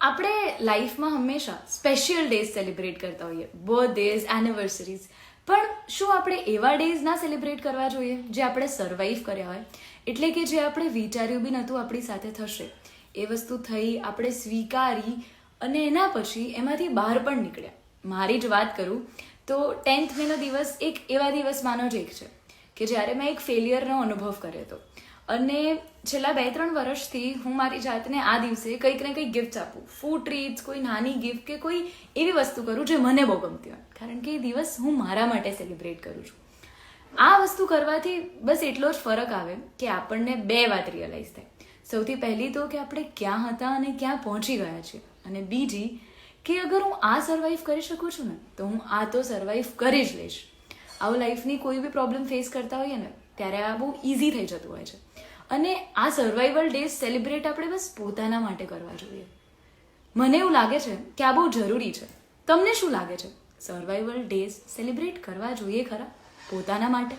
આપણે લાઈફમાં હંમેશા સ્પેશિયલ ડેઝ સેલિબ્રેટ કરતા હોઈએ, બર્થડેઝ, એનિવર્સરીઝ, પણ શું આપણે એવા ડેઝ ના સેલિબ્રેટ કરવા જોઈએ જે આપણે સર્વાઈવ કર્યા હોય, એટલે કે જે આપણે વિચાર્યું બી નહોતું આપણી સાથે થશે, એ વસ્તુ થઈ, આપણે સ્વીકારી અને એના પછી એમાંથી બહાર પણ નીકળ્યા. મારી જ વાત કરું તો 10th મેનો દિવસ એક એવા દિવસમાંનો જ એક છે કે જ્યારે મેં એક ફેલિયરનો અનુભવ કર્યો હતો અને છેલ્લા 2-3 વર્ષથી હું મારી જાતને આ દિવસે કંઈક ને કંઈક ગિફ્ટ આપું, ફૂડ ટ્રીટ્સ, કોઈ નાની ગિફ્ટ કે કોઈ એવી વસ્તુ કરું જે મને બહુ ગમતી હોય, કારણ કે એ દિવસ હું મારા માટે સેલિબ્રેટ કરું છું. આ વસ્તુ કરવાથી બસ એટલો જ ફરક આવે કે આપણને 2 વાત રિયલાઇઝ થાય. સૌથી પહેલી તો કે આપણે ક્યાં હતા અને ક્યાં પહોંચી ગયા છીએ, અને બીજી કે અગર હું આ સર્વાઈવ કરી શકું છું ને તો હું આ તો સર્વાઈવ કરી જ લઈશ. આવું લાઈફની કોઈ બી પ્રોબ્લેમ ફેસ કરતા હોઈએ ને ત્યારે આ બહુ ઇઝી થઈ જતું હોય છે. અને આ સર્વાઈવલ ડેઝ સેલિબ્રેટ આપણે બસ પોતાના માટે કરવા જોઈએ. મને એવું લાગે છે કે આ બહુ જરૂરી છે. તમને શું લાગે છે? સર્વાઈવલ ડેઝ સેલિબ્રેટ કરવા જોઈએ ખરા પોતાના માટે?